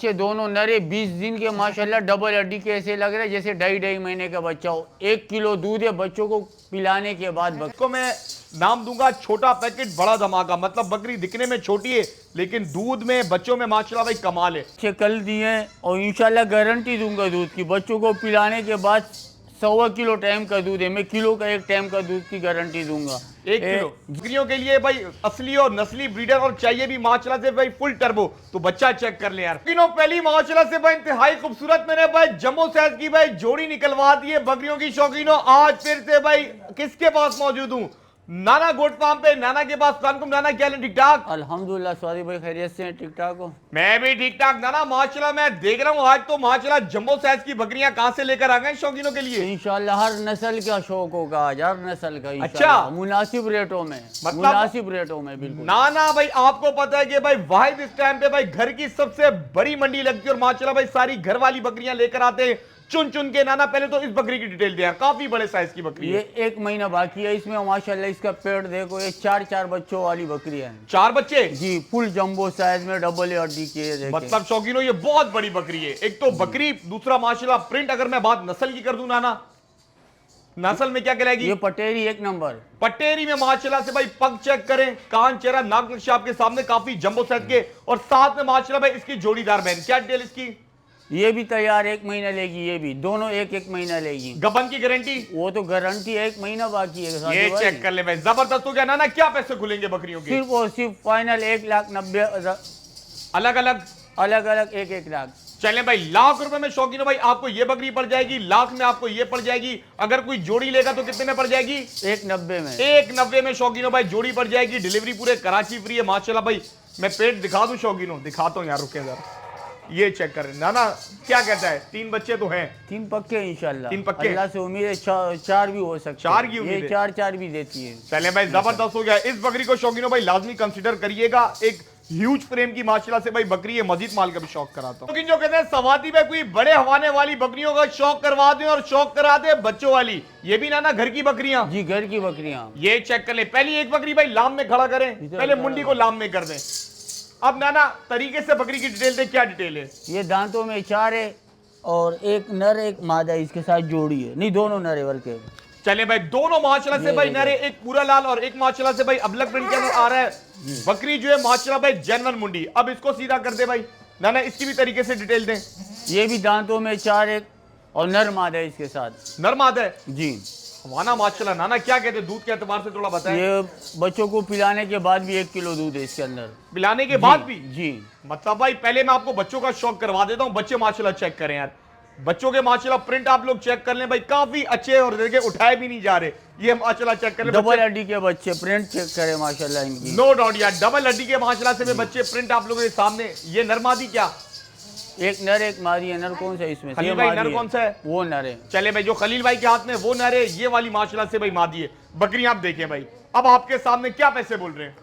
ये दोनों नरे 20 दिन के माशाल्लाह डबल हड्डी के ऐसे लग रहे हैं जैसे 2.5 महीने का बच्चा हो। 1 किलो दूध है बच्चों को पिलाने के बाद। इसको मैं नाम दूंगा छोटा पैकेट बड़ा धमाका। मतलब बकरी दिखने में छोटी है लेकिन दूध में बच्चों में माशाल्लाह भाई कमाल है। अच्छे कल दिए हैं और इंशाल्लाह गारंटी दूंगा दूध की। बच्चों को पिलाने के बाद 1.25 किलो टाइम का दूध है। मैं किलो का 1 टाइम का दूध की गारंटी दूंगा। 1 किलो बकरियों के लिए भाई असली और नस्ली ब्रीडर और चाहिए भी माशाल्लाह से भाई फुल टर्बो। तो बच्चा चेक कर ले यार। तीनों पहली माशाल्लाह से भाई इंतहाई खूबसूरत मैंने भाई जम्बो साइज की भाई जोड़ी निकलवा दी है बकरियों की शौकीनों। आज फिर से भाई किसके पास मौजूद हूँ? नाना गोट फार्म पे, नाना के पास। नाना क्या ठीक ठाक? अल्हम्दुलिल्लाह स्वादी भाई खैरियत से हैं, ठीक ठाक हो? मैं भी ठीक ठाक। नाना माशाल्लाह मैं देख रहा हूँ आज तो माशाल्लाह जम्बो साइज की बकरियां कहां से लेकर आ गए शौकीनों के लिए? इंशाल्लाह हर नस्ल का शौक होगा आज, हर नस्ल का। अच्छा, मुनासिब रेटों में, मतलब मुनासिब रेटों में बिल्कुल। नाना भाई आपको पता है कि भाई वाहिद इस टाइम पे भाई घर की सबसे बड़ी मंडी लगती है और माशाल्लाह भाई सारी घर वाली बकरियां लेकर आते हैं चुन चुन के। नाना पहले तो इस बकरी की डिटेल दिया, काफी बड़े साइज की बकरी है। ये 1 महीना बाकी है इसमें माशाल्लाह। इसका पेट देखो, ये 4 बच्चों वाली बकरी है। 4 बच्चे जी, फुल जंबो साइज में डबल हड्डी की। मतलब शौकीनों ये बहुत बड़ी बकरी है। एक तो बकरी, दूसरा माशाल्लाह प्रिंट। अगर मैं बात नस्ल की कर दूं नाना, नस्ल में क्या कहलाएगी? ये पटेरी 1 नंबर। पटेरी में माशाल्लाह से भाई पग चेक करें, कान, चेहरा, नाक नक्शा आपके सामने काफी जंबो साइज के। और साथ में माशाल्लाह भाई इसकी जोड़ीदार बहन। क्या डिटेल इसकी? ये भी तैयार 1 महीना लेगी। ये भी दोनों 1 महीना लेगी। गबन की गारंटी? वो तो गारंटी 1 महीना बाकी है। ये चेक कर ले भाई, जबरदस्त हो गया ना। क्या पैसे खुलेंगे बकरियों के? सिर्फ और सिर्फ फाइनल 1,90,000। अलग अलग 1 लाख। चले भाई, लाख रुपए में शौकीनों भाई आपको ये बकरी पड़ जाएगी, लाख में आपको ये पड़ जाएगी। अगर कोई जोड़ी लेगा तो कितने में पड़ जाएगी? 1,90 में। 1,90 में शौकीनों भाई जोड़ी पड़ जाएगी। डिलीवरी पूरे कराची फ्री है माशाल्लाह भाई। मैं पेट दिखा दूं शौकीनों? दिखाता हूं यार, रुके जरा। ये चेक करें नाना, क्या कहता है? 3 बच्चे तो हैं? 3 पक्के इंशाल्लाह। 3 पक्के? अल्लाह से उम्मीद है 4 भी हो सकते हैं। 4 की उम्मीद है? 4 भी देती है। चले भाई, जबरदस्त हो गया। इस बकरी को शौकीनों भाई लाजमी कंसीडर करिएगा। एक ह्यूज फ्रेम की माशाल्लाह से भाई बकरी है। मजीद माल का भी शौक कराता हूं। लेकिन जो कहते हैं सवाती में कोई बड़े हवाने वाली बकरियों का शौक करवा दें और शौक करा दे बच्चों वाली, ये भी नाना घर की बकरियां। जी, घर की बकरियां। ये चेक कर ले। पहली एक बकरी भाई लाम में खड़ा करें, पहले मुंडी को लाम में कर दें। अब नाना तरीके से बकरी की डिटेल दे। क्या डिटेल है? ये दांतों में 4 है और 1 नर 1 मादा इसके साथ जोड़ी है। नहीं, दोनों नरे बल्कि। चले भाई, दोनों माशाल्लाह से भाई नरे, एक पूरा लाल और एक माशाल्लाह से भाई अबलक प्रिंट के अंदर आ रहा है। बकरी जो है माशाल्लाह भाई जेन्युइन मुंडी। अब इसको सीधा कर दे भाई नाना, इसकी भी तरीके से डिटेल दें। ये भी दांतों में 4 है और नर मादा है इसके साथ। नर मादा है जी। वाना माशाल्लाह। नाना क्या कहते हैं दूध के एतबार से थोड़ा बताएं। ये बच्चों को पिलाने के बाद भी 1 किलो दूध है इसके अंदर। पिलाने के बाद भी? जी। मतलब भाई पहले मैं आपको बच्चों का शौक करवा देता हूं। बच्चे माशाल्लाह चेक करें यार, बच्चों के माशाल्लाह प्रिंट आप लोग चेक कर लें भाई, काफी अच्छे और देखे उठाए भी नहीं जा रहे। ये माशाल्लाह चेक कर ले। डबल हड्डी के बच्चे, प्रिंट चेक करें माशाल्लाह इनकी। नो डाउट यार, डबल हड्डी के माशाल्लाह से बच्चे प्रिंट आप लोगों के सामने। ये नरमादी क्या? 1 नर 1 मादी है। नर कौन सा है इसमें? खलील भाई नर कौन सा है? वो नर है। चले भाई, जो खलील भाई के हाथ में वो नर है, ये वाली माशाल्लाह से भाई मादी है। बकरी आप देखें भाई। अब आपके सामने क्या पैसे बोल रहे हैं?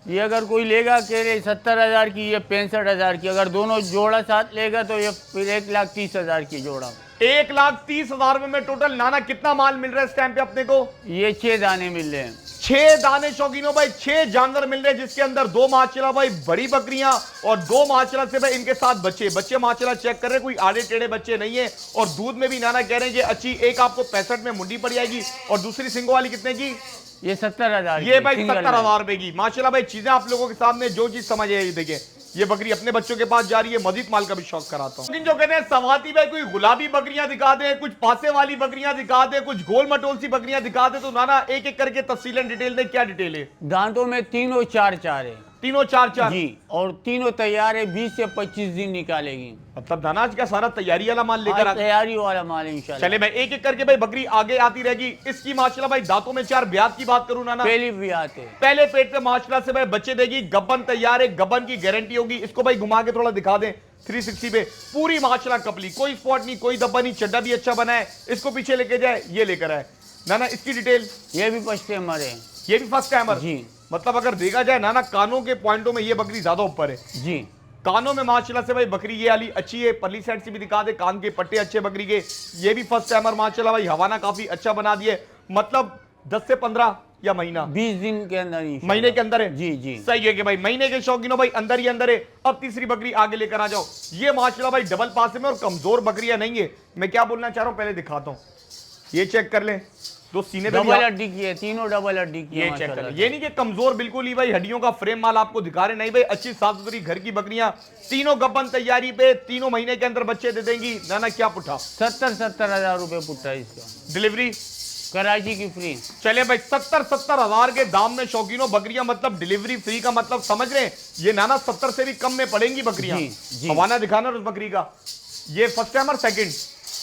ये अगर कोई लेगा कह रहे 70,000 की, ये 65,000 की। अगर दोनों जोड़ा साथ लेगा तो ये फिर 1,30,000 की जोड़ा। 1,30,000 में टोटल। नाना कितना माल मिल रहा है इस टाइम पे अपने को? ये 6 दाने मिल रहे हैं। 6 दाने शौकीनों भाई, 6 जानवर मिल रहे हैं जिसके अंदर 2 माशाल्लाह भाई बड़ी बकरियां और 2 माशाल्लाह से भाई इनके साथ बच्चे माशाल्लाह चेक कर रहे हैं, कोई आड़े टेढ़े बच्चे नहीं है। और दूध में भी नाना कह रहे हैं कि अच्छी। एक आपको 65 में मुंडी पड़ जाएगी और दूसरी सिंगो वाली कितने की? ये 70,000। ये भाई 70,000 रुपए की। माशाल्लाह भाई चीजें आप लोगों के सामने, जो चीज समझ है। देखें ये बकरी अपने बच्चों के पास जा रही है। मजीद माल का भी शौक कराता हूं। लेकिन जो कहते हैं सवाती भाई कोई गुलाबी बकरियां दिखा दे, कुछ पासे वाली बकरियां दिखा दे, कुछ गोल मटोल सी बकरियां दिखा दे। तो नाना एक एक करके तफसीलन डिटेल दे। क्या डिटेल है? दांतों में तीनों 4 है। तीनों 4 जी, और तीनों तैयार है। 20 से 25 दिन निकालेगी। मतलब धनाज का सारा तैयारी वाला माल लेकर तैयारी वाला माल इंशाल्लाह। चले भाई, एक एक करके भाई बकरी आगे आती रहेगी। इसकी माशाल्लाह भाई दांतों में 4 ब्यात की बात करूं नाना, पहली ब्यात है। पहले पेट पे माशाल्लाह से भाई बच्चे देगी। गब्बन तैयार है, गब्बन की गारंटी होगी। इसको भाई घुमा के थोड़ा दिखा दें 360 पे। पूरी माशाल्लाह कपली, कोई स्पॉट नहीं, कोई धब्बा नहीं। चड्डा भी अच्छा बना है। इसको पीछे लेके जाए, ये लेकर आए नाना। इसकी डिटेल? ये भी फर्स्ट टाइमर है। ये भी फर्स्ट टाइमर जी। मतलब अगर देखा जाए नाना, कानों के पॉइंटों में ये बकरी ज्यादा ऊपर है। जी, कानों में माशाल्लाह से भाई बकरी ये वाली अच्छी है। परली साइड से भी दिखा दे, कान के पट्टे अच्छे बकरी के। ये भी फर्स्ट टाइमर माशाल्लाह भाई, हवाना काफी अच्छा बना दिए। मतलब 10 से 15 या महीना? 20 दिन के अंदर ही, महीने के अंदर है। जी जी सही है कि भाई महीने के शौकीनों भाई अंदर ही अंदर है। अब तीसरी बकरी आगे लेकर आ जाओ। ये माशाल्लाह भाई डबल पासे में और कमजोर बकरियां नहीं है। मैं क्या बोलना चाह रहा हूं पहले दिखाता हूं, ये चेक कर लें। दो सीने पे डबल हड्डी की है, तीनों डबल हड्डी की है ये चेक माशाल्लाह। कर, ये नहीं कि कमजोर बिल्कुल ही भाई हड्डियों का फ्रेम माल आपको दिखा रहे, नहीं भाई अच्छी साफ सुथरी घर की बकरियां, तीनों गब्बन तैयारी पे, तीनों महीने के अंदर बच्चे दे देंगी। ना क्या पुठा? 70 हजार रुपए पुट्टा है इसका, डिलीवरी कराची की फ्री। चले भाई 70 हजार के दाम में शौकीनों बकरियां, मतलब डिलीवरी फ्री का मतलब समझ रहे हैं? ये नाना 70 से भी कम में पड़ेंगी बकरियां। जी, जी। हवाना दिखाना उस बकरी का। ये फर्स्ट टाइमर सेकंड,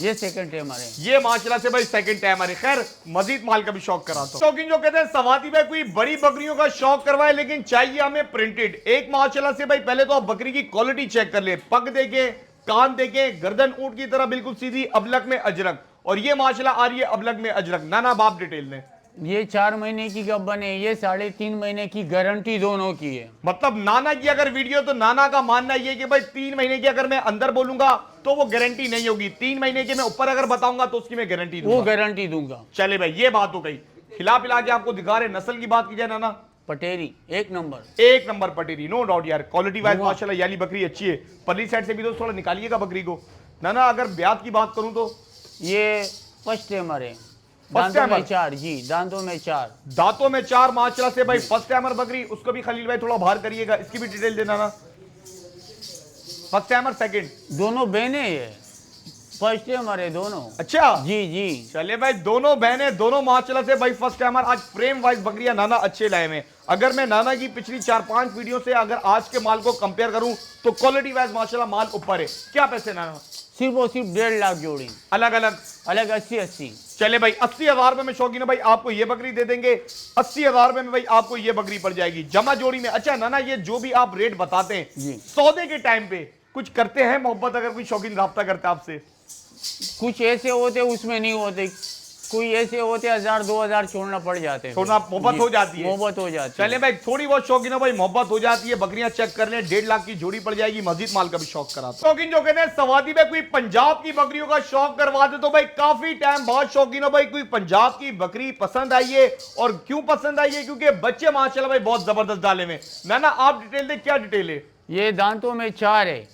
ये सेकंड टाइमर है। ये माशाल्लाह से भाई सेकंड टाइमर है। खैर मजीद माल का भी शौक कराता हूं। शौकीन जो कहते हैं सवाती भाई कोई बड़ी बकरियों का शौक करवाए लेकिन चाहिए हमें प्रिंटेड। एक माशाल्लाह से भाई पहले तो आप बकरी की क्वालिटी चेक कर ले, पग देखे, कान देखे, गर्दन ऊंट की तरह बिल्कुल सीधी, अबलग में अजरक, और ये माशाल्लाह आ रही है अबलग में अजरक। नाना बाप डिटेल में ये 4 महीने की गब्बन है, ये 3.5 महीने की गारंटी दोनों की है। मतलब नाना की अगर वीडियो तो नाना का मानना ये कि भाई 3 महीने की अगर मैं अंदर बोलूंगा तो वो गारंटी नहीं होगी, 3 महीने के मैं ऊपर अगर बताऊंगा तो उसकी मैं गारंटी दूंगा। वो गारंटी दूंगा। चले भाई ये बात हो गई। खिला पिला के आपको दिखा रहे। नस्ल की बात की जाए नाना, पटेरी एक नंबर पटेरी, नो डाउट यार। क्वालिटी वाइज माशाल्लाह याली बकरी अच्छी है। पल्ली साइड से भी तो थोड़ा निकालिएगा बकरी को। नाना अगर ब्याज की बात करूं तो ये फर्स्ट टाइमर है, फर्स्ट दांतों में टाइमर? 4 जी, दांतों में 4, दांतों में 4 माशाल्लाह से भाई फर्स्ट टाइमर बकरी। उसको भी खलील भाई थोड़ा बाहर करिएगा, इसकी भी डिटेल देना ना। फर्स्ट टाइमर सेकंड, दोनों बहने ये फर्स्ट टाइमर है दोनों। अच्छा जी जी। चले भाई दोनों बहनें, दोनों माशाल्लाह से भाई फर्स्ट टाइमर। आज फ्रेम वाइज बकरियां नाना अच्छे लाए में। अगर मैं नाना की पिछली 4-5 वीडियो से अगर आज के माल को कंपेयर करूं तो क्वालिटी वाइज माशाल्लाह माल ऊपर है। क्या पैसे नाना? सिर्फ और सिर्फ 1.5 लाख जोड़ी, अलग अलग अलग 80-80। चले भाई 80,000 रुपए में शौकीन भाई आपको ये बकरी दे देंगे। 80,000 रुपए में भाई आपको ये बकरी पड़ जाएगी जमा जोड़ी में। अच्छा नाना ये जो भी आप रेट बताते हैं जी। सौदे के टाइम पे कुछ करते हैं मोहब्बत? अगर कोई शौकीन राब्ता करता है आपसे? कुछ ऐसे होते उसमें नहीं होते, कोई ऐसे होते 1000-2000 छोड़ना पड़ जाते हैं। छोड़ना मोहब्बत हो जाती है। मोहब्बत हो जाती है। चले भाई थोड़ी बहुत शौकीन भाई मोहब्बत हो जाती है। बकरियां चेक कर ले, 1.5 लाख की जोड़ी पड़ जाएगी। मजीद माल का भी शौक कराता शौकीन जो कहते हैं सवादी में कोई पंजाब की बकरियों का शौक करवा दे तो भाई काफी टाइम बाद शौकीन भाई कोई पंजाब की बकरी पसंद आई है। और क्यों पसंद आई है? क्योंकि बच्चे माशाल्लाह भाई बहुत जबरदस्त डाले में। ना आप डिटेल दे, क्या डिटेल है? ये दांतों में 4 है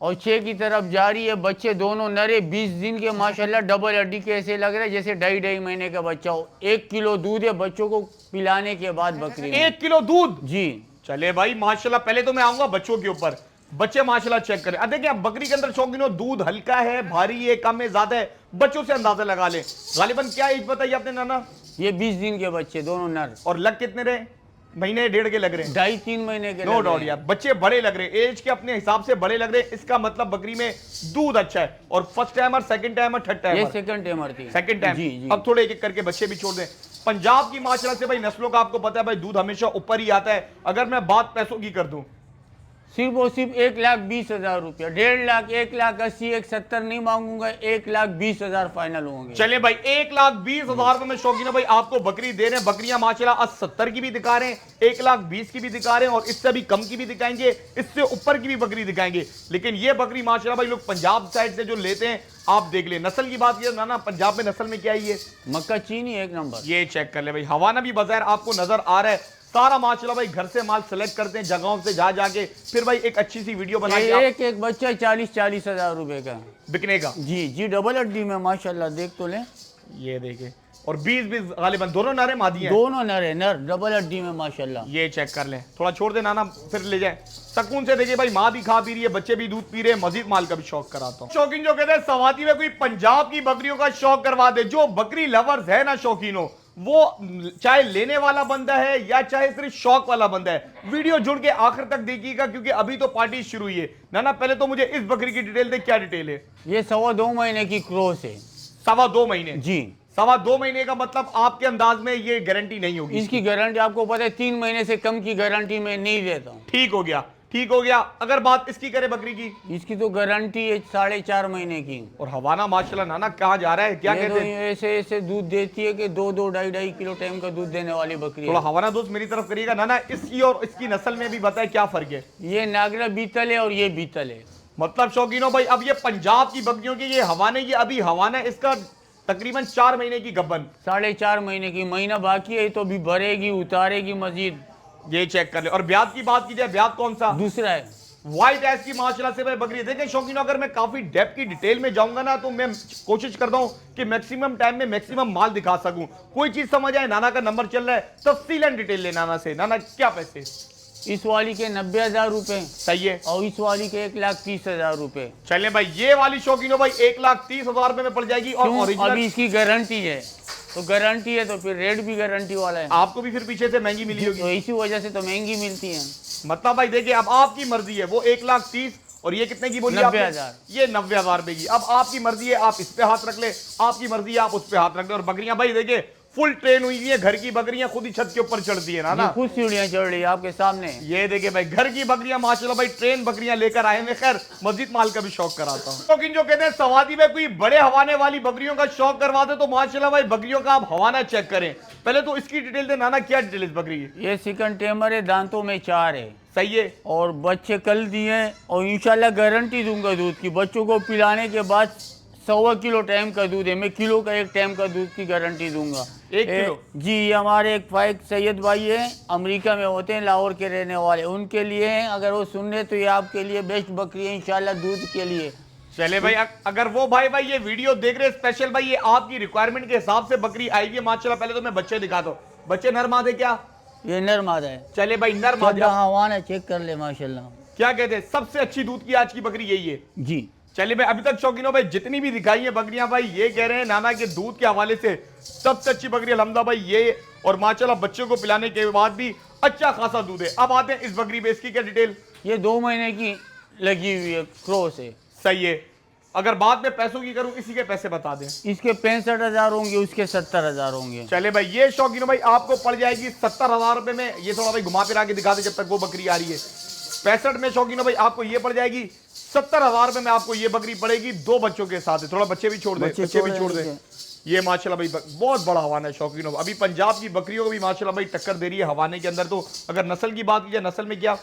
और 6 की तरफ जा रही है। बच्चे दोनों नरे 20 दिन के माशाल्लाह, डबल हड्डी के ऐसे लग रहे हैं जैसे 2.5 महीने का बच्चा हो। 1 किलो दूध है बच्चों को पिलाने के बाद बकरी में। 1 किलो दूध जी। चले भाई माशाल्लाह। पहले तो मैं आऊंगा बच्चों के ऊपर। बच्चे माशाल्लाह चेक करें। देखिए बकरी के अंदर शौकीनों दूध हल्का है, भारी है, कम है, ज्यादा है, बच्चों से अंदाजा लगा ले। गालिबन क्या एज बताइए आपने नाना? ये 20 दिन के बच्चे दोनों नर। और लग कितने रहे? महीने 1.5 के लग रहे हैं? 2.5-3 महीने के। नो डाउट यार बच्चे बड़े लग रहे हैं, एज के अपने हिसाब से बड़े लग रहे हैं। इसका मतलब बकरी में दूध अच्छा है। और first timer, second timer, third ये टाइमर? सेकंड टाइमर थी। Second time. जी जी। अब थोड़े एक एक करके बच्चे भी छोड़ दें। पंजाब की माशाल्लाह से भाई नस्लों का आपको पता है भाई दूध हमेशा ऊपर ही आता है। अगर मैं बात पैसों की कर दूं, सिर्फ और सिर्फ 1,20,000 रुपया, 1.5 लाख, 1,80,000, 1,70,000 नहीं मांगूंगा, 1,20,000 फाइनल होंगे। चले भाई 1,20,000 रुपए में शौकीन भाई आपको बकरी दे रहे हैं। बकरियां माशाल्लाह 70 की भी दिखा रहे हैं, 1,20,000 की भी दिखा रहे हैं, और इससे भी कम की भी दिखाएंगे, इससे ऊपर की भी बकरी दिखाएंगे। लेकिन ये बकरी माशाल्लाह भाई लोग पंजाब साइड से जो लेते हैं आप देख ले। नस्ल की बात की ना, पंजाब में नस्ल में क्या है? ये मक्का चीनी 1 नंबर। ये चेक कर ले भाई। हवाना भी बाजार आपको नजर आ रहा है। सारा माशाल्लाह भाई घर से माल सेलेक्ट करते हैं जगहों से जा जाके, फिर भाई एक अच्छी सी वीडियो बना के एक एक बच्चा 40-40 हजार रुपए का बिकने का। जी जी। डबल हड्डी में माशाल्लाह देख तो लें। ये देखे। और 20-20 गालिबन दोनों नारे मादी हैं। दोनों नर है, नर डबल हड्डी में माशाल्लाह। ये चेक कर लें। थोड़ा छोड़ दे नाना, फिर ले जाए सकून से। देखिए भाई माँ भी खा पी रही है, बच्चे भी दूध पी रहे हैं। मजीद माल का भी शौक कराता हूँ। शौकीन जो कहते हैं सवाती में कोई पंजाब की बकरियों का शौक करवा दे। जो बकरी लवर्स है ना शौकीनों, वो चाहे लेने वाला बंदा है या चाहे सिर्फ शौक वाला बंदा है, वीडियो जुड़ के आखिर तक देखिएगा क्योंकि अभी तो पार्टी शुरू हुई है। ना पहले तो मुझे इस बकरी की डिटेल दे, क्या डिटेल है? ये 2.25 महीने की क्रॉस है। 2.25 महीने? जी। 2.25 महीने का मतलब आपके अंदाज में ये गारंटी नहीं होगी? इसकी गारंटी आपको पता है 3 महीने से कम की गारंटी मैं नहीं देता हूँ। ठीक हो गया, ठीक हो गया। अगर बात इसकी करे बकरी की, इसकी तो गारंटी है 4.5 महीने की। और हवाना माशाल्लाह नाना कहाँ जा रहा है, क्या ये कहते तो हैं? ऐसे ऐसे दूध देती है कि 2-2, 2.5 किलो टाइम का दूध देने वाली बकरी थोड़ा है। हवाना दोस्त मेरी तरफ करिएगा। नाना इसकी और इसकी नस्ल में भी बताए क्या फर्क है? ये नागरा बीतल है और ये बीतल है। मतलब शौकीनों भाई अब ये पंजाब की बकरियों की ये हवाने, ये अभी हवाना इसका तकरीबन 4 महीने की गब्बन। 4.5 महीने की, महीना बाकी है तो भी भरेगी, उतारेगी मजीद। ये चेक कर ले। और ब्याज की बात की जाए, ब्याज कौन सा? दूसरा है। व्हाइट एस की माशाल्लाह से भाई बकरी। देखें शौकीनों, अगर मैं काफी डेप्थ की डिटेल में जाऊंगा ना तो मैं कोशिश करता हूं कि मैक्सिमम टाइम में मैक्सिमम माल दिखा सकूं। कोई चीज समझ आए, नाना का नंबर चल रहा है, तफसीलन डिटेल ले नाना से। नाना क्या पैसे? इस वाली के 90,000 रुपए सही है। और इस वाली के 1,30,000 रुपए। चलिए भाई, ये वाली शौकीनों भाई 1,30,000 रुपए में पड़ जाएगी। और ओरिजिनल अभी इसकी गारंटी है, तो गारंटी है तो फिर रेट भी गारंटी वाला है। आपको भी फिर पीछे से महंगी मिली होगी, तो इसी वजह से तो महंगी मिलती है। मतलब भाई देखिए, अब आपकी मर्जी है। वो 1,30,000 और ये कितने की बोली? 90,000। ये 90,000 रुपए की। अब आपकी मर्जी है, आप इस पे हाथ रख ले, आपकी मर्जी है आप उस पे हाथ रख ले। और बकरियां भाई देखिए फुल ट्रेन हुई है, घर की बकरियां खुद ही छत के ऊपर चढ़ती है ना। खुद सीढ़ियां चढ़ रही है आपके सामने। ये देखिए भाई, घर की बकरियां माशाल्लाह भाई, ट्रेन बकरियां लेकर आए हैं। खैर मस्जिद माल का भी शौक कराता हूँ। लेकिन जो कहते हैं सवादी में कोई बड़े हवाने वाली बकरियों का शौक करवा दे तो माशाल्लाह भाई बकरियों का आप हवाना चेक करें। पहले तो इसकी डिटेल दे नाना, क्या डिटेल इस बकरी की? ये चिकन टेमर है, दांतों में 4 है। सही है। और बच्चे कल दिए और इंशाल्लाह गारंटी दूंगा दूध की। बच्चों को पिलाने के बाद 100 किलो टाइम का दूध है। मैं किलो का 1 टाइम का दूध की गारंटी दूंगा। 1 किलो? जी, ये हमारे एक फाइक सैयद भाई है, अमेरिका में होते हैं, लाहौर के रहने वाले, उनके लिए हैं। अगर वो सुन रहे तो ये आपके लिए बेस्ट बकरी है इंशाल्लाह दूध के लिए। चले भाई, अगर वो भाई ये वीडियो देख रहे स्पेशल भाई, ये आपकी रिक्वायरमेंट के हिसाब से बकरी आएगी माशाल्लाह। पहले तो मैं बच्चे दिखा दो। बच्चे नर मादे क्या? ये नर मादा है। चले भाई, नर मादे हवाना चेक कर ले माशाल्लाह। क्या कहते हैं, सबसे अच्छी दूध की आज की बकरी यही है जी। चलिए भाई, अभी तक शौकीनों भाई जितनी भी दिखाई है बकरियां भाई, ये कह रहे हैं नाना के दूध के हवाले से सबसे अच्छी बकरी अल्हम्दुलिल्लाह भाई ये। और माशाल्लाह बच्चों को पिलाने के बाद भी अच्छा खासा दूध है। अब आते हैं इस बकरी पे, इसकी क्या डिटेल? ये 2 महीने की लगी हुई है, क्रॉस है। सही है। अगर बाद में पैसों की करूं, इसी के पैसे बता दें। इसके 65,000 होंगे, उसके 70,000 होंगे। चले भाई, ये शौकीनों भाई आपको पड़ जाएगी 70,000 रुपए में। ये थोड़ा भाई घुमा फिरा के दिखा दे जब तक वो बकरी आ रही है। 65 में शौकीनों भाई आपको ये पड़ जाएगी। 70,000 रुपए में आपको ये बकरी पड़ेगी 2 बच्चों के साथ। थोड़ा बच्चे भी छोड़ दे, बच्चे भी छोड़ दे। ये माशाल्लाह भाई बहुत बड़ा हवाना है शौकीनों। अभी पंजाब की बकरियों को भी माशाल्लाह भाई टक्कर दे रही है हवाने के अंदर। तो अगर नस्ल की बात की जाए, नस्ल में क्या?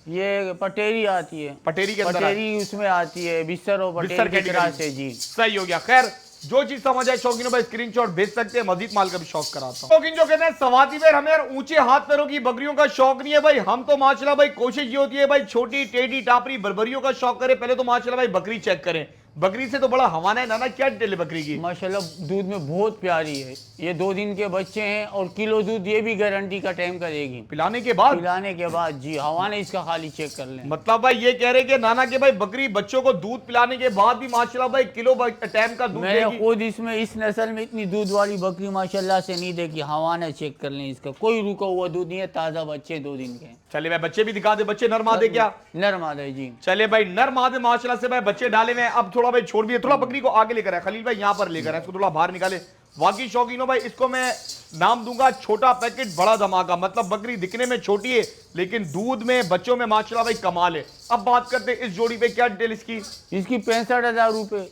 ये पटेरी आती है। पटेरी के अंदर पटेरी उसमें आती है, बिस्तर और बिस्तर पटेरी की तरह से। जी, सही हो गया। खैर जो चीज समझ आए शौकीनों भाई स्क्रीनशॉट भेज सकते हैं, मजीद माल का भी शौक कराता हूं। शौकीन जो कहते हैं सवादी पैर, हमें यार ऊंचे हाथ पैरों की बकरियों का शौक नहीं है भाई। हम तो माशाल्लाह भाई कोशिश ये होती है भाई छोटी टेढ़ी टापरी बर्बरियों का शौक करें। पहले तो माशाल्लाह भाई बकरी चेक करें। बकरी से तो बड़ा हवाना है नाना, क्या डिटेल है बकरी की? माशाल्लाह दूध में बहुत प्यारी है। ये 2 दिन के बच्चे हैं और किलो दूध ये भी गारंटी का टाइम का देगी पिलाने के बाद। पिलाने के बाद जी, हवाने इसका खाली चेक कर लें। मतलब भाई ये कह रहे कि नाना के भाई बकरी बच्चों को दूध पिलाने के बाद भी माशाल्लाह भाई किलो टाइम का दूध मैंने देगी। खुद इसमें इस नस्ल में इतनी दूध वाली बकरी माशाल्लाह से नहीं देखी। हवाना चेक कर लें, इसका कोई रुका हुआ दूध नहीं है, ताजा बच्चे 2 दिन के। चले भाई बच्चे भी दिखा दे। बच्चे नर मादे क्या? नर मादा है जी। चले भाई, नर मादे माशाल्लाह से भाई बच्चे डाले में। अब थोड़ा भाई छोड़ भी, थोड़ा बकरी को आगे लेकर आए खलील भाई, यहाँ पर लेकर आए, इसको थोड़ा बाहर निकाले। वाकई शौकीनों भाई इसको मैं नाम दूंगा छोटा पैकेट बड़ा धमाका। मतलब बकरी दिखने में छोटी है लेकिन दूध में बच्चों में माशाल्लाह भाई कमाल है। अब बात करते हैं इस जोड़ी पे, क्या डिटेल इसकी? इसकी 65,000 रुपए।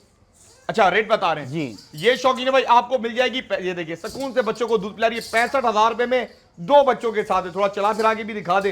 अच्छा रेट बता रहे हैं जी। ये शौकीन भाई आपको मिल जाएगी। ये देखिए सुकून से बच्चों को दूध पिला रही है 65,000 रुपए में, 2 बच्चों के साथ है। थोड़ा चला फिरा के भी दिखा दे।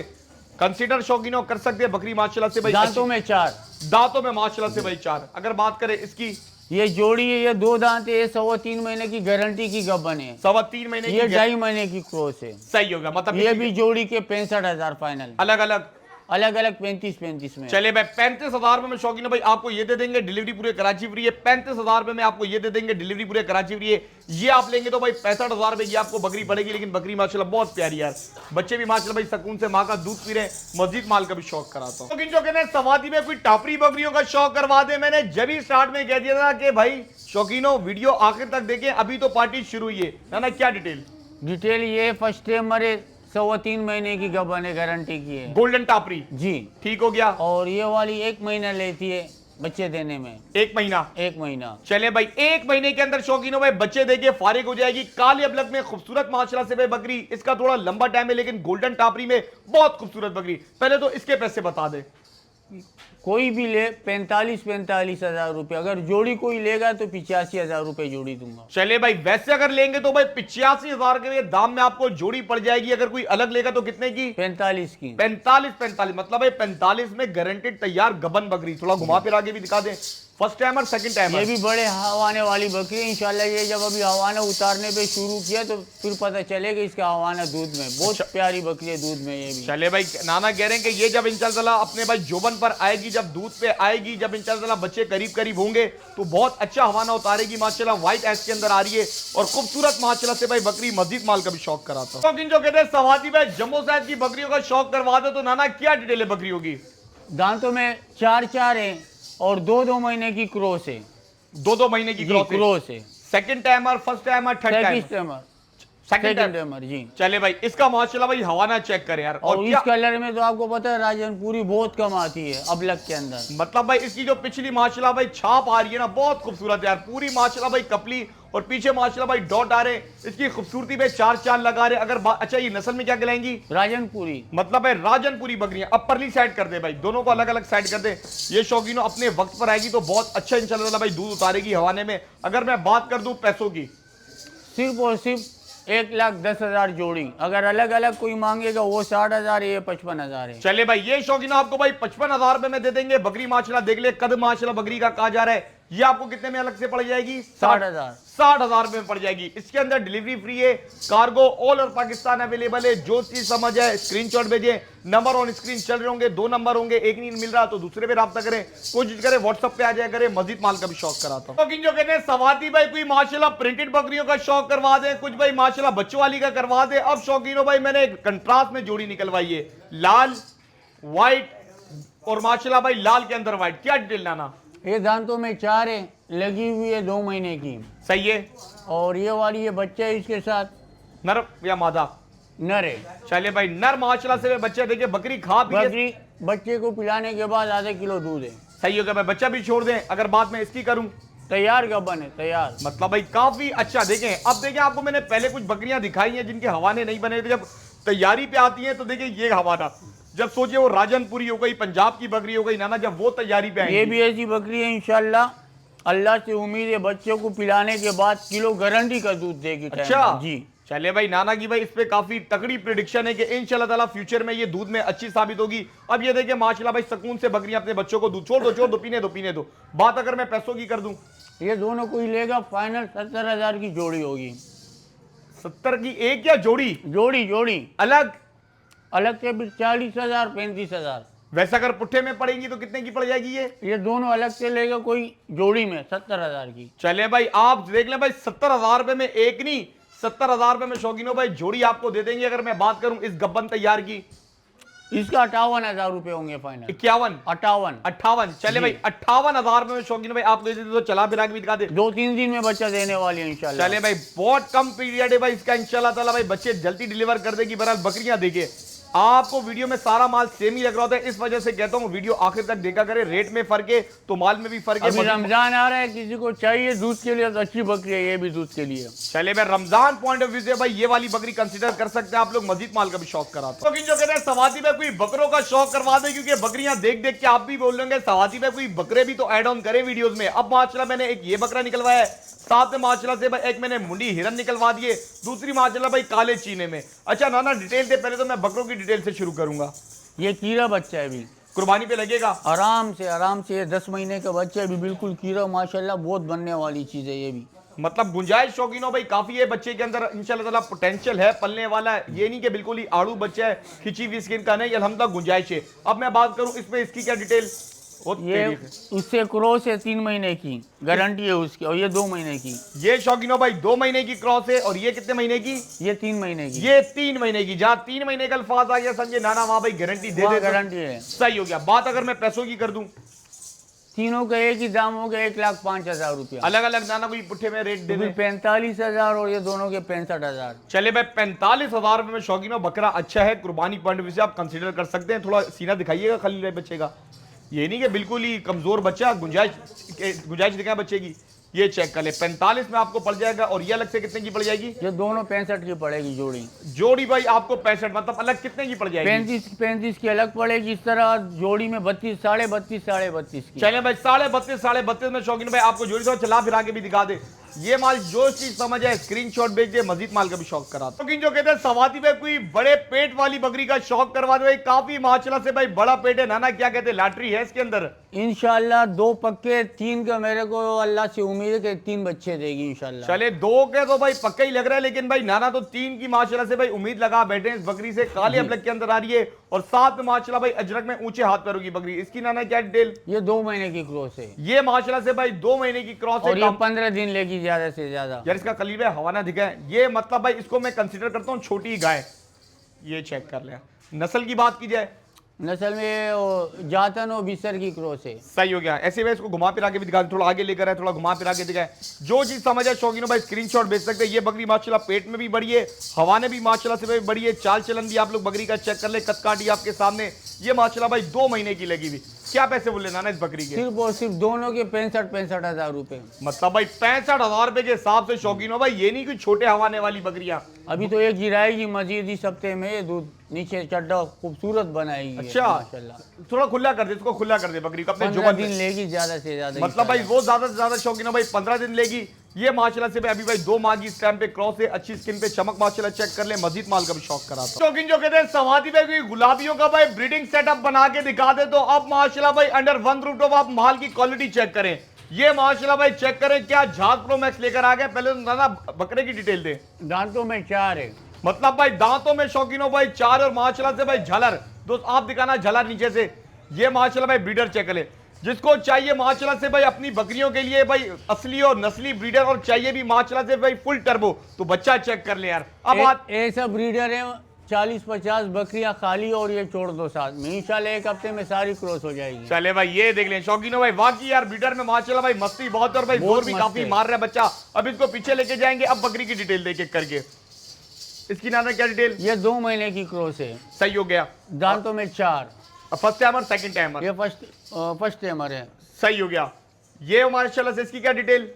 कंसीडर शौकीनों कर सकते हैं बकरी माशाल्लाह से भाई। दांतों में 4, दांतों में माशाल्लाह से भाई 4। अगर बात करें इसकी, ये जोड़ी है, ये 2 दांत है, 3.25 महीने की गारंटी की गबन है। 3.25 महीने ये की, 2.5 महीने की क्रॉस है। सही होगा। मतलब ये भी जोड़ी के 65,000 फाइनल। अलग अलग अलग अलग 35-35 में। चले भाई 35,000 रुपए में शौकीन भाई आपको ये दे देंगे, डिलीवरी पूरे कराची फ्री है। 35,000 रुपए में आपको ये दे देंगे, डिलीवरी पूरे कराची फ्री है। ये आप लेंगे तो भाई 65,000 रुपए की आपको बकरी पड़ेगी। लेकिन बकरी माशाल्लाह बहुत प्यारी यार, बच्चे भी माशाल्लाह भाई सुकून से माँ का दूध पी रहे हैं। मस्जिद माल का भी शौक कराता हूँ। लेकिन जो कहते हैं सवादी में कोई टापरी बकरियों का शौक करवा दे, मैंने जब ही स्टार्ट में कह दिया था कि भाई शौकीनों वीडियो आखिर तक देखें, अभी तो पार्टी शुरू हुई है ना। क्या डिटेल? डिटेल ये फर्स्ट टाइम मरे 3.25 महीने की गबन है, गारंटी की है। गोल्डन टापरी जी, ठीक हो गया। और ये वाली 1 महीना लेती है बच्चे देने में। 1 महीना? 1 महीना। चले भाई 1 महीने के अंदर शौकीनों भाई बच्चे देके फारिग हो जाएगी। काले अबलग में खूबसूरत माशाल्लाह से भाई बकरी। इसका थोड़ा लंबा टाइम है लेकिन गोल्डन टापरी में बहुत खूबसूरत बकरी। पहले तो इसके पैसे बता दे। कोई भी ले 45,000 रुपये। अगर जोड़ी कोई लेगा तो 85,000 रुपये जोड़ी दूंगा। चले भाई वैसे अगर लेंगे तो भाई 85,000 के दाम में आपको जोड़ी पड़ जाएगी। अगर कोई अलग लेगा तो कितने की? 45 की। 45 मतलब भाई 45 में गारंटेड तैयार गबन बकरी। थोड़ा घुमा फिरा के भी दिखा दे। फर्स्ट टाइमर सेकंड ये टाइमर। भी बड़े हवाने वाली बकरी है इंशाल्लाह। ये जब अभी हवाना उतारने पे शुरू किया तो फिर पता चलेगा इसका हवाना दूध में। बहुत प्यारी बकरी है दूध में ये भी। चले भाई, नाना कह रहे हैं कि ये जब इंशाल्लाह अपने भाई जोबन पर आएगी, जब दूध पे आएगी, जब इंशाल्लाह बच्चे करीब करीब होंगे तो बहुत अच्छा हवाना उतारेगी माशाल्लाह। व्हाइट एस के अंदर आ रही है और खूबसूरत माशाल्लाह से भाई बकरी। मस्जिद माल का भी शौक कराता हूं। जो कहते हैं सवादी भाई जम्मू साइज की बकरियों का शौक करवा दो तो नाना क्या डिटेल है बकरियों की? दांतों में 4 है और 2 महीने की क्रॉस है। 2 महीने की क्रॉस है। Second timer, first timer, third timer, second timer जी। चले भाई, इसका माशाल्लाह भाई हवाना चेक करें यार। और इस कलर में तो आपको पता है राजनपुरी बहुत कम आती है अबलग के अंदर। मतलब भाई इसकी जो पिछली माशाल्लाह भाई छाप आ रही है ना, बहुत खूबसूरत है यार। पूरी माशाल्लाह भाई कपली और पीछे माशाल्लाह भाई डॉट आ रहे हैं। इसकी खूबसूरती पे 4 चांद लगा रहे। अगर अच्छा ये नस्ल में क्या कहलाएंगी? राजनपुरी। मतलब भाई राजनपुरी बकरियां। अब परली साइड कर दे भाई, दोनों को अलग अलग साइड कर दे। ये शौकीनों अपने वक्त पर आएगी तो बहुत अच्छा इंशाल्लाह भाई दूध उतारेगी हवाने में। अगर मैं बात कर दूं पैसों की, सिर्फ और सिर्फ 1,10,000 जोड़ी। अगर अलग अलग कोई मांगेगा वो 60,000 है, ये 55,000 है। चले भाई, ये शौकीनों आपको भाई 55,000 रुपए में दे देंगे। बकरी माशाल्लाह देख ले, कद माशाल्लाह बकरी का कहा जा रहा है। ये आपको कितने में अलग से पड़ जाएगी? 60,000। 60,000 रुपए में पड़ जाएगी। इसके अंदर डिलीवरी फ्री है, cargo all over Pakistan available है। जो चीज समझ है स्क्रीनशॉट भेजें। नंबर ऑन स्क्रीन चल रहे होंगे, 2 नंबर होंगे, एक नहीं मिल रहा तो दूसरे पे राब्ता करें। कोशिश करें व्हाट्सएप पे आ जाया करें। मस्जिद माल का भी शौक कराता हूं। जो कहते हैं सवाती भाई कोई माशाल्लाह प्रिंटेड बकरियों का शौक करवा दे, कुछ भाई माशाल्लाह बच्चों वाली का करवा दे। अब शौकीनों भाई मैंने एक कंट्रास्ट में जोड़ी निकलवाई है, लाल व्हाइट और माशाल्लाह भाई लाल के अंदर व्हाइट। क्या डिटेल लाना? ये दांतों में 4 है, लगी हुई है 2 महीने की। सही है। और ये वाली ये बच्चा है इसके साथ, नर या मादा? नर है। चले भाई, नर माशाल्लाह से बच्चे देखिए बकरी खा पी बकरी बच्चे को पिलाने के बाद आधा किलो दूध है। सही हो गया भाई, बच्चा भी छोड़ दें। अगर बात मैं इसकी करूं, तैयार गबन है, तैयार। मतलब भाई काफी अच्छा। देखें अब देखें, आपको मैंने पहले कुछ बकरियां दिखाई हैं जिनके हवाने नहीं बने थे। जब तैयारी पे आती हैं तो देखिए ये हवाना, जब सोचिए वो राजनपुरी हो गई, पंजाब की बकरी हो गई नाना, जब वो तैयारी पे आएंगी। ये भी ऐसी बकरी है इंशाल्लाह, अल्लाह से उम्मीद है बच्चों को पिलाने के बाद किलो गारंटी का दूध देगी। अच्छा जी। चले भाई, नाना की भाई इस पे काफी तगड़ी प्रेडिक्शन है कि इंशाल्लाह ताला फ्यूचर में ये दूध में अच्छी साबित होगी। अब ये देखिए माशाल्लाह भाई सुकून से बकरियां अपने बच्चों को दूध छोड़ दो पीने दो। बात अगर मैं पैसों की कर दूं, ये दोनों कोई लेगा फाइनल 70,000 की जोड़ी होगी। 70 की एक या जोड़ी? जोड़ी अलग अलग से भी 40,000 35,000। वैसे अगर पुट्ठे में पड़ेंगी तो कितने की पड़ जाएगी ये दोनों अलग से लेगा कोई जोड़ी में 70,000 की। चले भाई, आप देख लें भाई 70,000 रुपए में एक नहीं, 70,000 रुपए में शौकीनों भाई जोड़ी आपको दे देंगे। अगर मैं बात करूं इस गब्बन तैयार की, इसका 58,000 रुपए होंगे फाइनल। 51 58। चले भाई 58,000 रुपए में शौकीन भाई आप दे देते तो चला फिरा के भी दिखा दे। 2-3 दिन में बच्चा देने वाली है इंशाल्लाह। चले भाई, बहुत कम पीरियड है भाई इसका इंशाल्लाह ताला भाई बच्चे जल्दी डिलीवर कर देगी। बहरहाल बकरियां देखिए, आपको वीडियो में सारा माल सेम ही लग रहा होता है, इस वजह से कहता हूं वीडियो आखिर तक देखा करें। रेट में फर्क है तो माल में भी फर्क है। अभी रमजान आ रहा है, किसी को चाहिए दूध के लिए तो अच्छी बकरी है ये भी दूध के लिए। चले भाई, रमजान पॉइंट ऑफ व्यू से भाई ये वाली बकरी कंसीडर कर सकते हैं आप लोग। मजीद माल का भी शौक कराते हैं। जो कहते हैं सवाती में कोई बकरों का शौक करवा दे, क्योंकि बकरियां देख देख के आप भी बोल रहे सवाती में कोई बकरे भी तो ऐड ऑन करे वीडियोस में। अब माशाल्लाह मैंने एक ये बकरा निकलवाया है, साथ में माशाल्लाह से भाई एक मैंने मुंडी हिरन निकलवा दिए, दूसरी माशाल्लाह भाई काले चीने में। अच्छा नाना डिटेल दे, पहले तो मैं बकरों की डिटेल से शुरू करूंगा। ये कीड़ा बच्चा है, अभी कुर्बानी पे लगेगा आराम से। ये 10 महीने का बच्चा है, अभी बिल्कुल कीड़ा माशाल्लाह, बहुत बनने वाली चीज है ये भी। मतलब गुंजाइश शौकीनों भाई काफी है बच्चे के अंदर इंशाल्लाह ताला, पोटेंशियल है, पलने वाला है। ये नहीं कि बिल्कुल ही आड़ू बच्चा है, खिंची हुई स्किन का नहीं, अल्हम्दुलिल्लाह गुंजाइश है। अब मैं बात करूं इस पे, इसकी क्या डिटेल? ये उससे क्रॉस है, 3 महीने की गारंटी है उसकी, और ये 2 महीने की। ये शौकीनों भाई 2 महीने की क्रॉस है, और ये कितने महीने की? ये 3 महीने की। ये 3 महीने की। जहां 3 महीने का अल्फाज आ गया समझे नाना, वहां भाई गारंटी दे दे, गारंटी है। सही हो गया। बात अगर मैं पैसों की कर दूं, तीनों का एक ही दाम हो गया, 1,05,000 रुपया। अलग अलग नाना कोई पुट्ठे में रेट दे दे। 45,000 और ये दोनों के 65,000। चले भाई 45,000 रुपए में शौकीनों बकरा अच्छा है, कुर्बानी पॉइंट ऑफ व्यू से आप कंसीडर कर सकते हैं। थोड़ा सीना दिखाइएगा खलील बच्चे का, ये नहीं कि बिल्कुल ही कमजोर बच्चा, गुंजाइश दिखाए बच्चे की। ये चेक कर ले, 45 में आपको पड़ जाएगा। और ये अलग से कितने की पड़ जाएगी? ये दोनों 65 की पड़ेगी जोड़ी। जोड़ी भाई आपको 65, मतलब अलग कितने की पड़ जाएगी? 35 की अलग पड़ेगी। इस तरह जोड़ी में 32, 32.5 की। चले भाई 32.5 में शौकीन भाई आपको जोड़ी तो चला फिरा के भी दिखा दे। ये माल जो चीज समझ है स्क्रीनशॉट भेज दे, मजीद माल का भी शौक करा दो। लेकिन जो कहते हैं सवाती पे कोई बड़े पेट वाली बकरी का शौक करवा दो, भाई काफी माशाल्लाह से भाई बड़ा पेट है नाना, क्या कहते हैं लॉटरी है इसके अंदर? इंशाल्लाह 2 पक्के 3 का मेरे को अल्लाह से उम्मीद है कि 3 बच्चे देगी इंशाल्लाह। चले 2 के तो भाई पक्का ही लग रहा है, लेकिन भाई नाना तो 3 की माशाल्लाह से भाई उम्मीद लगा बैठे हैं इस बकरी से। काले अबलग के अंदर आ रही है और साथ में माशाल्लाह भाई अजरक में ऊंचे हाथ पैरों की बकरी। इसकी नाना क्या डिटेल? ये 2 महीने की क्रॉस है, ये माशाल्लाह से भाई 2 महीने की क्रॉस और है। ये 15 दिन लेगी ज्यादा से ज्यादा। यार इसका कलीब है हवाना दिखा है, ये मतलब भाई इसको मैं कंसीडर करता हूँ छोटी गाय। ये चेक कर ले, नस्ल की बात की जाए, नस्ल में वो जातन और बिसर की क्रॉस है। सही हो गया। ऐसे में इसको घुमा फिरा के भी दिखा, थोड़ा आगे लेकर है, थोड़ा घुमा फिरा के दिखाए। जो चीज समझ है शौकीनों भाई स्क्रीनशॉट भेज सकते हैं। ये बकरी माशाल्लाह पेट में भी बड़ी है, हवाने भी माशाल्लाह से भाई बड़ी है, चाल चलन भी आप लोग बकरी का चेक कर ले, कद काठी आपके सामने। ये माशाल्लाह भाई 2 महीने की लगी हुई। क्या पैसे बोले नाना इस बकरी के? सिर्फ और सिर्फ दोनों के 65 हजार रुपए। मतलब भाई 65,000 रुपए के हिसाब से शौकीनों भाई, ये नहीं कि छोटे हवाने वाली बकरियां। अभी तो ये गिराएगी मजीद इस हफ्ते में, ये दूध नीचे चड्डा खूबसूरत बनाएगी। अच्छा, माशाल्लाह। थोड़ा खुला कर दे, इसको खुला कर दे बकरी को अपने 15 जुबान दिन में। लेगी ज्यादा से ज्यादा। मतलब भाई वो ज्यादा से ज्यादा शौकीन भाई 15 दिन लेगी। ये माशाल्लाह से भाई अभी भाई 2 माह की इस टाइम पे क्रॉस है, अच्छी स्किन पे चमक माशाल्लाह चेक कर ले, मजीद माल का भी शौक करा था। शौकीन जो कहते हैं सवादी भाई कोई गुलाबियों का भाई ब्रीडिंग सेटअप बना के दिखा दे, तो अब माशाल्लाह भाई अंडर वन रूट ऑफ आप माल की क्वालिटी चेक करें। ये माशाल्लाह भाई चेक करें क्या झाग प्रो मैक्स लेकर आ गए। पहले तो नाना बकरे की डिटेल दे। दांतों में 4 है, मतलब भाई दांतों में शौकीनों भाई 4 और माशाल्लाह से भाई झलर। दोस्त आप दिखाना झलर नीचे से। ये माशाल्लाह भाई ब्रीडर चेक करें, जिसको चाहिए माशाल्लाह से भाई अपनी बकरियों के लिए भाई असली और नस्ली ब्रीडर, और चाहिए भी माशाल्लाह से भाई फुल टर्बो, तो बच्चा चेक कर ले यार। अब बात ऐसा ब्रीडर है 40-50 बकरियां खाली और ये छोड़ दो साथ में, इंशाल्लाह 1 हफ्ते में सारी क्रॉस हो जाएगी। चले भाई ये देख लें शौकीनों भाई, वाकई यार ब्रीडर में माशाल्लाह भाई मस्ती बहुत, और भाई जोर भी काफी मार रहा है बच्चा। अब इसको पीछे लेके जाएंगे। अब बकरी की डिटेल देख करके, इसकी नाना क्या डिटेल? ये 2 महीने की क्रॉस है, सही हो गया। दांतों में 4। First timer second timer? ये फर्स्ट टाइमर है। सही हो गया। ये माशाल्लाह से इसकी क्या डिटेल?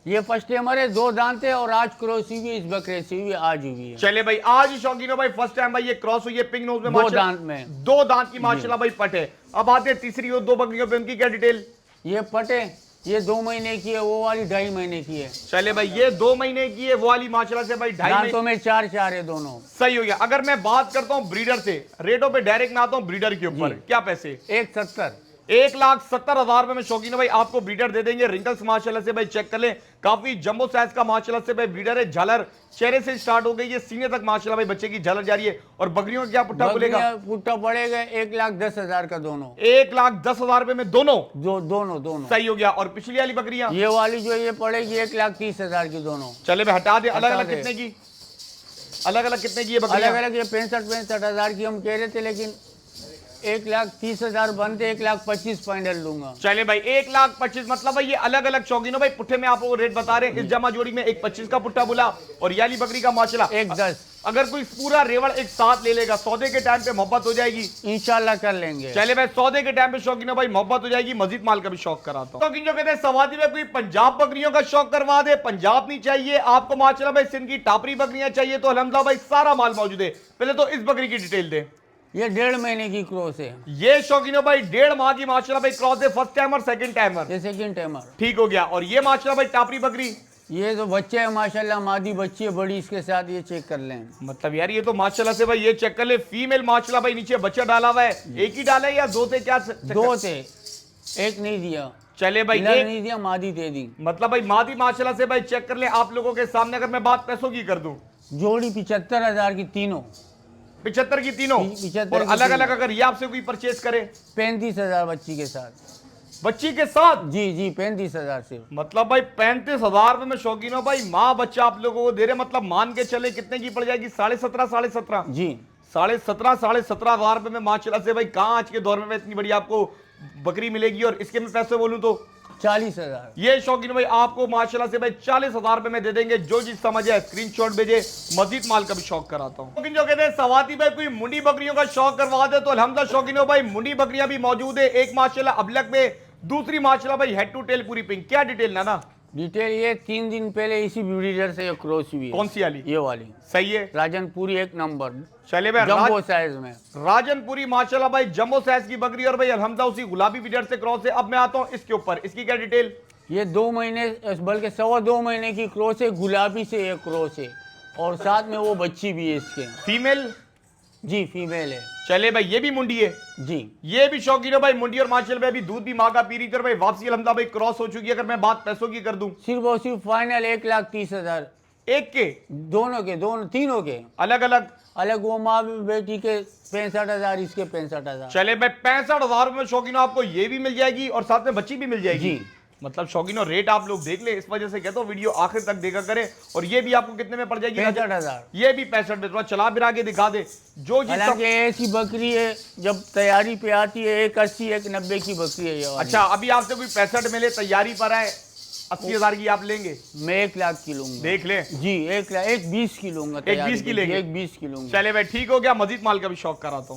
ये फर्स्ट टाइमर है, 2 दांत है, और आज क्रॉस हुई है इस बकरे से, भी आज हुई है। चले भाई आज ही शौकीनों भाई फर्स्ट टाइम भाई ये क्रॉस हुई है पिंक नोज में, 2 दांत में, 2 दांत की माशाल्लाह भाई पट है। अब आते हैं तीसरी और 2 बकरियों पे, उनकी क्या डिटेल? ये पटे, ये 2 महीने की है, वो वाली 2.5 महीने की है। चले भाई ये 2 महीने की है, वो वाली माशाल्लाह से भाई 2.5 दांतों में 4 है दोनों। सही हो गया। अगर मैं बात करता हूं ब्रीडर से, रेटों पे डायरेक्ट में आता हूं ब्रीडर के ऊपर, क्या पैसे? 170। 1,70,000 रुपए में शौकीन भाई आपको ब्रीडर दे देंगे। रिंकल्स माशाल्लाह से भाई चेक कर ले, काफी जंबो साइज का माशाल्लाह से भाई ब्रीडर है। झालर चेहरे से स्टार्ट हो गई है, सीने तक माशाल्लाह भाई बच्चे की झालर जा रही है। और बकरियों का क्या पुट्टा बोलेगा? पुट्टा पड़ेगा 1,10,000 का दोनों। 1,10,000 रुपए में दोनों? दोनों। सही हो गया। और पिछली वाली बकरियां? ये वाली जो ये पड़ेगी 1,30,000 की दोनों। चले भाई हटा दे। अलग अलग कितने की? अलग अलग कितने की ये बकरियां? अलग अलग ये 65,000 की हम कह रहे थे, लेकिन 1,30,000 बनते 1,25,000 फाइनल लूंगा। चले भाई 1,25,000 मतलब भाई ये अलग अलग शौकीनों भाई पुट्ठे में आपको रेट बता रहे हैं। इस जमा जोड़ी में 1,25,000 का पुट्टा बोला, और याली बकरी का माशाल्लाह 1,10,000। अगर कोई पूरा रेवड़ एक साथ ले लेगा, सौदे के टाइम पे मोहब्बत हो जाएगी, इंशाल्लाह कर लेंगे। चले भाई सौदे के टाइम पे शौकीनों भाई मोहब्बत हो जाएगी। मजीद माल का भी शौक कराता हूं। शौकीन जो कहते हैं सवादी में कोई पंजाब बकरियों का शौक करवा दे, पंजाब नहीं चाहिए आपको माशाल्लाह भाई, सिंध की टापरी बकरियां चाहिए, तो अल्हम्दुलिल्लाह भाई सारा माल मौजूद है। पहले तो इस बकरी की डिटेल दे। ये 1.5 महीने की क्रॉस है। ये शौकीनों भाई 1.5 माह की माशाल्लाह भाई क्रॉस है। First timer second timer? ये सेकंड टाइमर। ठीक हो गया। और ये माशाल्लाह भाई टापरी बकरी? ये तो बच्चे है माशाल्लाह, मादी बच्ची है बड़ी, इसके साथ ये चेक कर लें। मतलब यार ये तो माशाल्लाह से भाई ये चेक कर ले, फीमेल माशाल्लाह भाई नीचे बच्चा डाला हुआ है। एक ही डाला है या 2 थे? क्या 2 थे, एक नहीं दिया। चले भाई एक एक नहीं दिया, मादी दे दी। मतलब भाई मादी माशाल्लाह से भाई चेक कर ले आप लोगों के सामने। अगर मैं बात पैसों की कर दूं, जोड़ी 75,000 की तीनों। 75 की तीनों? 75 और अलग अलग अगर ये आपसे कोई परचेज करे? 35,000 बच्ची के साथ। बच्ची के साथ? जी 35,000 से। मतलब भाई 35,000 रुपए में शौकीनों भाई माँ बच्चा आप लोगों को दे रहे। मतलब मान के चले कितने की पड़ जाएगी? 17,500 जी 17,500 रुपए में माशाल्लाह से भाई कहाँ आज के दौर में इतनी बड़ी आपको बकरी मिलेगी। और इसके में पैसे बोलूं तो 40,000। ये शौकीन भाई आपको माशाल्लाह से भाई 40,000 रुपए में दे देंगे। जो चीज समझ है स्क्रीनशॉट भेजे, मजीद माल का भी शौक कराता हूँ। शौकीन जो कहते हैं सवाती भाई कोई मुंडी बकरियों का शौक करवा दे, तो अल्हम्दुलिल्लाह शौकीन भाई मुंडी बकरियां भी मौजूद है। एक माशाल्लाह अबलक में, दूसरी माशाल्लाह भाई हेड टू टेल पूरी पिंक। क्या डिटेल ना? डिटेल ये 3 दिन पहले इसी ब्रीडर से क्रॉस हुई है। कौन सी वाली? ये वाली। सही है। राजनपुरी 1 नंबर। चले भाई जंबो साइज में राजनपुरी माशाल्लाह भाई जंबो साइज की बकरी, और भाई अल्हम्दुलिल्लाह उसी गुलाबी ब्रीडर से क्रॉस है। अब मैं आता हूं इसके ऊपर, इसकी क्या डिटेल? ये 2 महीने बल्कि 2.25 महीने की क्रॉस है, गुलाबी से एक क्रॉस है और साथ में वो बच्ची भी है इसके। फीमेल? जी फीमेल है। चले भाई, ये भी मुंडी है जी। ये भी शौकीन है भाई मुंडी, और माशाल्लाह भाई अभी दूध भी माँ का पी रही थी और भाई वापसी अल्हम्दुलिल्लाह भाई क्रॉस हो चुकी है। अगर मैं बात पैसों की कर दूं, सिर्फ और सिर्फ फाइनल 1,30,000 एक के दोनों के, दोनों तीनों के अलग अलग। अलग। वो माँ बेटी के 65,000, इसके 65,000। चले भाई 65,000 में शौकीनों आपको ये भी मिल जाएगी और साथ में बच्ची भी मिल जाएगी। जी। मतलब शौकीनों रेट आप लोग देख ले, इस वजह से कहता हूँ वीडियो आखिर तक देखा करें। और ये भी आपको कितने में पड़ जाएगी? 65,000। ये भी 65 में। थोड़ा चला फिर आगे दिखा दे जो चीज। हालांकि ऐसी बकरी है जब तैयारी पे आती है 180 190 की बकरी है ये वाली। अच्छा, अभी आपसे कोई 65 मिले तैयारी पर आए 80,000 की आप लेंगे? मैं 1,00,000 की लूंगा। देख ले जी 1,20,000 की लूंगा। 1,20,000 की लेंगे? 1,20,000 की लूंगा। चले भाई ठीक हो गया, मजीद माल का भी शौक कराता हूँ।